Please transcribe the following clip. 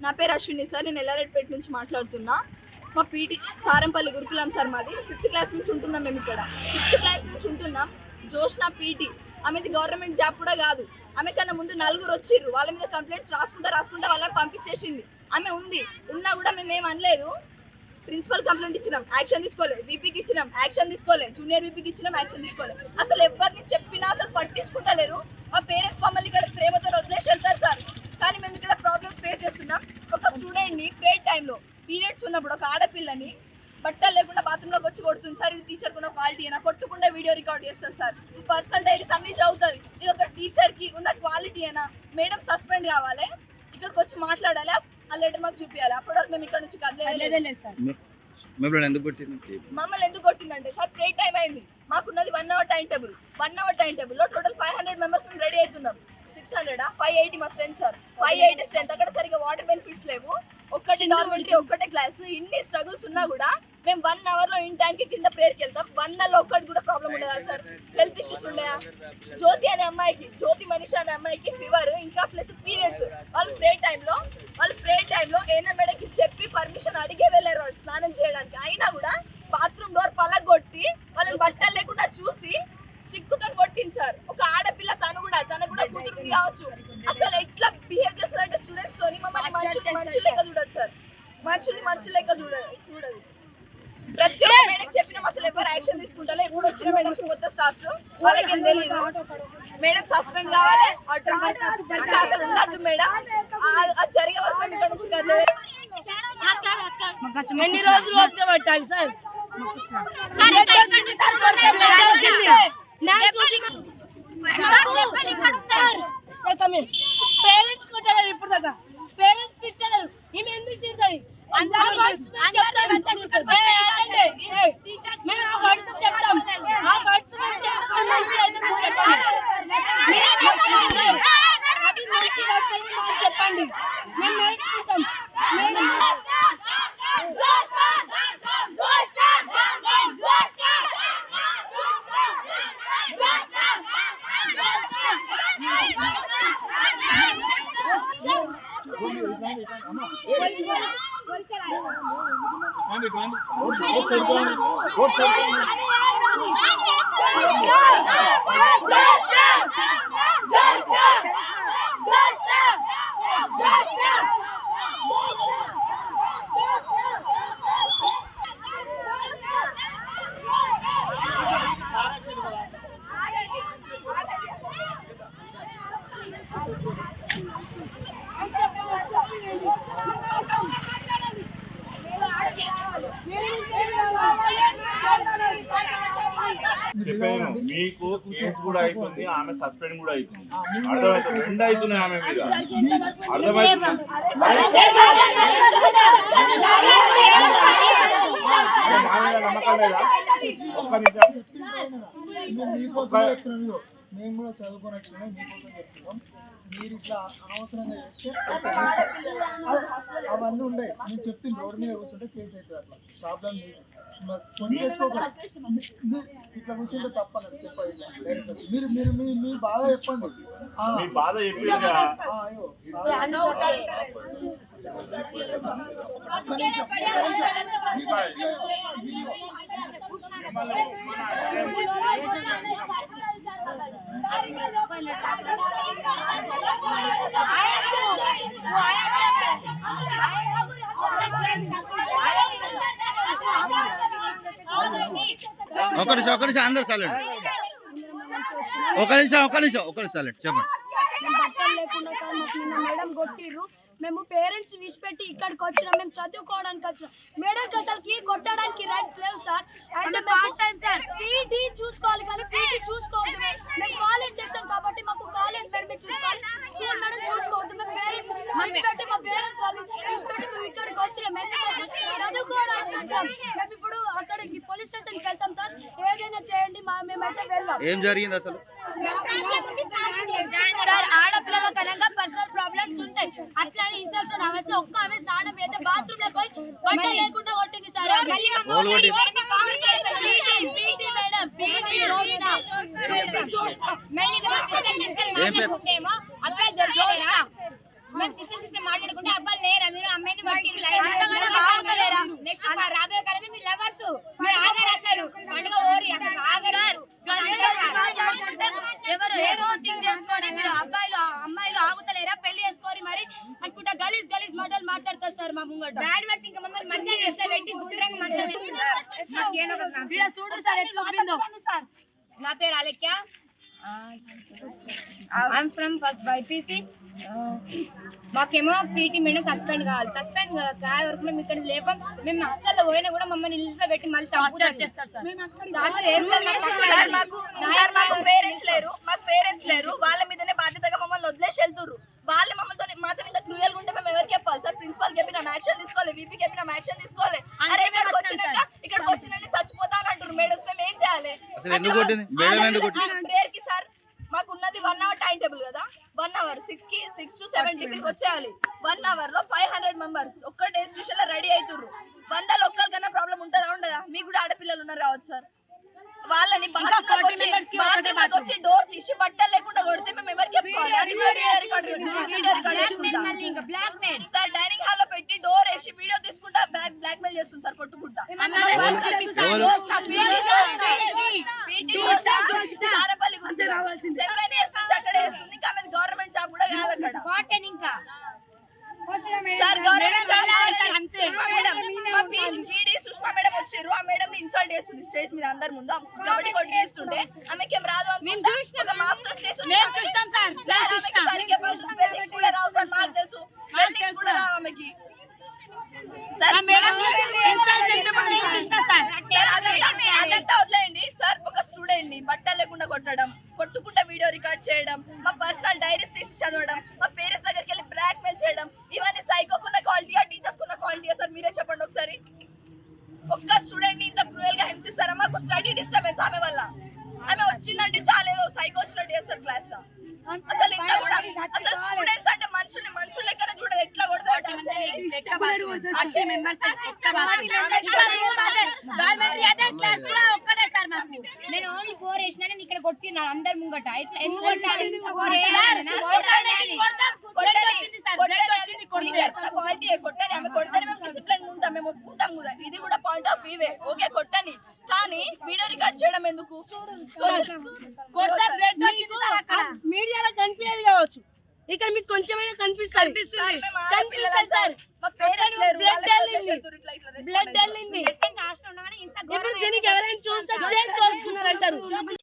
నా పేరు అశ్విని సార్. నేను ఎల్లారెడ్డిపేట నుంచి మాట్లాడుతున్నా. మా పీటీ సారంపల్లి గురుకులం సార్. మాది 5th క్లాస్ నుంచి ఉంటున్నాం. మేము ఇక్కడ 5th క్లాస్ నుంచి ఉంటున్నాం. జోష్నా పీటీ, ఆమెది గవర్నమెంట్ జాబ్ కూడా కాదు. ఆమె కన్నా ముందు 4 వచ్చిర్రు. వాళ్ళ మీద కంప్లైంట్స్ రాసుకుంటా వాళ్ళని పంపించేసింది. ఆమె ఉన్నా కూడా మేము ఏం అనలేదు. ప్రిన్సిపల్ కంప్లైంట్ ఇచ్చినాం, యాక్షన్ తీసుకోలేదు. వీపీకి ఇచ్చినాం, యాక్షన్ తీసుకోలేదు. జూనియర్ వీపీకి ఇచ్చినాం, యాక్షన్ తీసుకోలేదు. అసలు ఎవరిని చెప్పినా అసలు పట్టించుకుంటలేరు. మా పేరెంట్స్ మమ్మల్ని ఇక్కడ ప్రేమతో వదిలేసి వెళ్తారు సార్. కానీ మేము ఇక్కడ ప్రాబ్లమ్స్ ఫేస్ చేస్తున్నాం. ఒక స్టూడెంట్ని ప్రేయర్ టైంలో పీరియడ్స్ ఉన్నప్పుడు ఒక ఆడపిల్లని బట్టలు లేకుండా బాత్రూంలోకి వచ్చి కొడుతుంది సార్. ఇది టీచర్కి ఉన్న క్వాలిటీ అయినా కొట్టుకుంటే వీడియో రికార్డ్ చేస్తారు సార్. పర్సనల్ డైరీస్ అన్ని చదువుతుంది. ఇది ఒక టీచర్కి ఉన్న క్వాలిటీ అయినా. మేడం సస్పెండ్ కావాలి, ఇక్కడికి వచ్చి మాట్లాడాలి, ఆ లెటర్ మాకు చూపించాలి. అప్పటి వరకు మేము ఇక్కడ నుంచి కదలేదు సార్. మమ్మల్ని ఎందుకు కొట్టిందంటే సార్ ప్రేయర్ టైం అయింది. మాకున్నది 1 hour time table. 1 hour time టేబుల్లో టోటల్ 500 మెంబర్స్ మేము రెడీ అవుతున్నాం. 600 580 మా స్ట్రెంత్ సార్. 580 స్ట్రెంత్. అక్కడ సరిగ్గా వాటర్ బెనిఫిట్స్ లేవు. ఒక్కటి నార్మల్టీ, ఒక్కటే క్లాస్. ఇన్ని స్ట్రగుల్స్ ఉన్నా కూడా మేము 1 hourలో ఇన్ టైంకి కింద ప్రేయర్కి వెళ్తాం. 1 hourలో ఒక్కటి కూడా ప్రాబ్లం ఉండదా సార్? హెల్త్ ఇష్యూస్ ఉండయా? జ్యోతి అనే అమ్మాయికి, జ్యోతి మనీషా అనే అమ్మాయికి ఫీవర్, ఇంకా ప్లస్ పీరియడ్స్. వాళ్ళు ప్రేయర్ టైంలో ఏనా మేడకి చెప్పి పర్మిషన్ అడిగే వెళ్ళారు వాళ్ళు స్నానం చేయడానికి. అయినా కూడా బాత్రూమ్ డోర్ పలగొట్టి వాళ్ళని బట్టలు లేకుండా చూసి సిక్కుతో కొట్టింది సార్. ఒక ఆడపిల్ల, తను కూడా కూతురు కావచ్చు. అసలు ఎట్లా బిహేవ్ చేస్తారంటే స్టూడెంట్స్ తోని మమ్మల్ని మనుషులు లెక్క చూడదు సార్. మనుషులు లెక్క చూడదు. ప్రతి ఒక్క మేడం చెప్పినాం, అసలు ఎవరు యాక్షన్ తీసుకుంటారో. ఇప్పుడు వచ్చిన మేడమ్స్ కొత్త స్టాఫ్స్ వాళ్ళకేం తెలియదు. మేడం సస్పెండ్ కావాలి, అసలు ఉండద్దు మేడం. అది జరిగే వరకు మేము ఇక్కడ నుంచి కదలేదు. ఎన్ని రోజులు వస్తే పట్టాలి సార్? పేరెంట్స్ కొట్టలేరు ఇప్పుడు దాకా. పేరెంట్స్ తిట్టలేరు. ఈమె ఎందుకు తిడతాయి? మేము ఆ వర్డ్స్ చెప్తాం. ఆ వర్డ్స్ చెప్పండి, మేము నేర్చుకుంటాం. చెప్పాను మీకు, కేసు కూడా అవుతుంది, ఆమె సస్పెండ్ కూడా అవుతుంది. అర్థమవుతుంది, 2 అవుతున్నాయి ఆమె మీద. అర్థమవుతుంది. నమ్మకం లేదా? ఒక్క నిమిషం. మేము కూడా చదువుకొని వచ్చినాం, మీకోసం చెప్తున్నాం. మీరు ఇట్లా అనవసరంగా చేస్తే అవన్నీ ఉండే. నేను చెప్తే రోడ్డు మీద కూర్చుంటే కేసు అవుతుంది. అట్లా ప్రాబ్లం లేదు. కొన్ని తెచ్చుకోకూడదు. ఇట్లా కూర్చుంటే తప్పలేదు. చెప్పండి, మీరు మీ బాధ చెప్పండి. మీ బాధ చెప్పి ఒక నిమిషం అందరు సైలెంట్. ఒక నిమిషం సైలెంట్. చెప్పండి. బట్టలు లేకుండా సార్ మాకు నిన్న మేడం కొట్టిర్రు. మేము పేరెంట్స్ విడిచిపెట్టి ఇక్కడికి వచ్చినాం. మేము చదువుకోవడానికి వచ్చినాం. మేడంకి అసలుకి కొట్టడానికి రైట్స్ లేవు సార్. అంటే పీటీ చూసుకోవాలి, కానీ పీటీ చూసుకోవద్దు. మేము కాలేజ్ సెక్షన్ కాబట్టి మాకు కాలేజ్ మేడమే చూసుకోవాలి, స్కూల్ మేడం చూసుకోవద్దు. మేము పేరెంట్స్ విడిచిపెట్టి, మా పేరెంట్స్ వాళ్ళు విడిచిపెట్టి మేము ఇక్కడికి వచ్చినాం. ఎందుకంటే చదువుకోవడానికి వచ్చాం. మేము ఇప్పుడు అక్కడికి పోలీస్ స్టేషన్కి వెళ్తాం సార్. ఏదైనా చేయండి, మేమైతే వెళ్ళాం. ఏం జరిగింది అసలు? ఆడపిల్లల కలంగా పర్సనల్ ప్రాబ్లమ్స్ ఉంటాయి. అట్లానే ఇన్స్ట్రక్షన్ అవర్స్ లో ఒక్క ఆమె స్నానం అయితే బాత్రూమ్ లో పోయి బట్ట లేకుండా కొట్టింది సార్. మేము సిస్టర్ మాట్లాడుకుంటే అబ్బాయిలు లేరా మీరు నెక్స్ట్ రాబోయే కాలంలో మీ లవర్స్ మీరు ఆగారు అసలు పండుగ ఓరి అసలు ఆగారు ఎవరు ఏదో థింక్ చేసుకోండి మీరు అబ్బాయిలు అమ్మాయిలు ఆగుతలేరా పెళ్లి చేసుకోరి మరి అనుకుంటా గలీజ్ గలీజ్ మాటలు మాట్లాడతారు సార్ మా ముంగట బ్యాడ్ వర్డ్స్ ఇంకా మమ్మల్ని మధ్య పెట్టి గుడ్రంగా మాట్లాడారు చూడు సార్ ఎట్లా ఒప్పిందో నా పేరు Alekhya I'm from first BiPC మాకేమో పీటీ మేడం సస్పెండ్ కావాలి సస్పెండ్ కాయ వరకు మేము ఇక్కడ లేపం మేము హాస్టల్లో పోయినా కూడా మమ్మల్ని నిలిచి పెట్టి మళ్ళీ మాకు పేరెంట్స్ లేరు వాళ్ళ మీదనే బాధ్యతగా మమ్మల్ని వదిలేసి వెళ్తుర్రు వాళ్ళు మమ్మల్ని మాతో ఇంత క్రూయల్ గా ఉంటే మేము ఎవరికి చెప్పాలి సార్ ప్రిన్సిపల్ చెప్పిన యాక్షన్ తీసుకోవాలి వీపీ చెప్పిన యాక్షన్ తీసుకోవాలి అరే ఇక్కడికి వచ్చినాక చచ్చిపోతా అని అంటారు మేడమ్స్ మేము ఏం చేయాలి ప్రేయర్ కి సార్ మాకు ఉన్నది 1 అవర్ టైం టేబుల్ కదా 1 అవర్ 6 to 7 టిఫిన్ వచ్చేయాలి 1 అవర్ లో 500 మెంబర్స్ ఒక్క డే స్టేషన్ లో రెడీ అవుతుర్రు 100 ఒక్కరికన్నా ప్రాబ్లం ఉంటుందా ఉండదా మీకు కూడా ఆడపిల్లలు ఉన్నారు కావచ్చు సార్ వాళ్ళని వచ్చి డోర్ తీసి బట్టలు లేకుండా కొడితే మేము ఎవరికి సార్ డైనింగ్ హాల్ లో పెట్టి డోర్ వేసి వీడియో తీసుకుంటా బ్లాక్ మెయిల్ చేస్తుంది సార్ కొట్టుకుంటా అక్కడ వేస్తుంది ఇంకా మీద గవర్నమెంట్ జాబ్ కూడా కాదు అక్కడ ఇంకా సార్ గవర్నమెంట్ సుష్మా మేడం వచ్చారు ఆ మేడం ని ఇన్సల్ట్ చేస్తుంది స్టేజ్ మీద అందరి ముందు కబడ్డీ కొట్టి చేస్తుంటే ఆమెకి ఏం రాదు అనుకుంటా మాస్టర్స్ చేస్తుంది కూడా రావు సార్ మాకు తెలుసు స్పెల్లింగ్స్ కూడా రావు ఆమెకి అదంతా వదిలేయండి సార్ ఒక స్టూడెంట్ ని బట్టలు లేకుండా కొట్టడం కొట్టుకుంటా వీడియో రికార్డ్ చేయడం మా పర్సనల్ డైరీస్ తీసి చదవడం మా పేరెంట్స్ దగ్గరికి వెళ్ళి బ్లాక్ మెయిల్ చేయడం ఇవన్నీ సైకోకున్న క్వాలిటీయా టీచర్స్ కున్న క్వాలిటీయా సార్ మీరే చెప్పండి ఒకసారి ఒక్క స్టూడెంట్ ని ఇంత క్రూయల్ గా హింసిస్తారా మాకు స్టడీ డిస్టర్బెన్స్ ఆమె వల్ల ఆమె వచ్చిందంటే చాలేదో సైకో వచ్చినట్టు చేస్తారు క్లాస్ లో అసలు ఇంత కూడా అసలు స్టూడెంట్స్ అంటే మనుషులు లెక్కన చూడదు ఎట్లా కొడతారు నేను ఓన్లీ 4 వేసినా ఇక్కడ కొట్టినా అందరు ముంగట ఇట్లా ఎందుకు ఇది కూడా పాయింట్ ఆఫ్ వ్యూ ఓకే కొట్టని కానీ వీడియో రికార్డ్ చేయడం ఎందుకు మీడియాలో కనిపించేది కావచ్చు ఇక్కడ మీకు కొంచెమైనా కనిపిస్తుంది సార్ బ్లడ్ వెళ్ళింది ఇప్పుడు దీనికి ఎవరైనా చూస్తే చేసి తోలుకున్నారు అంటారు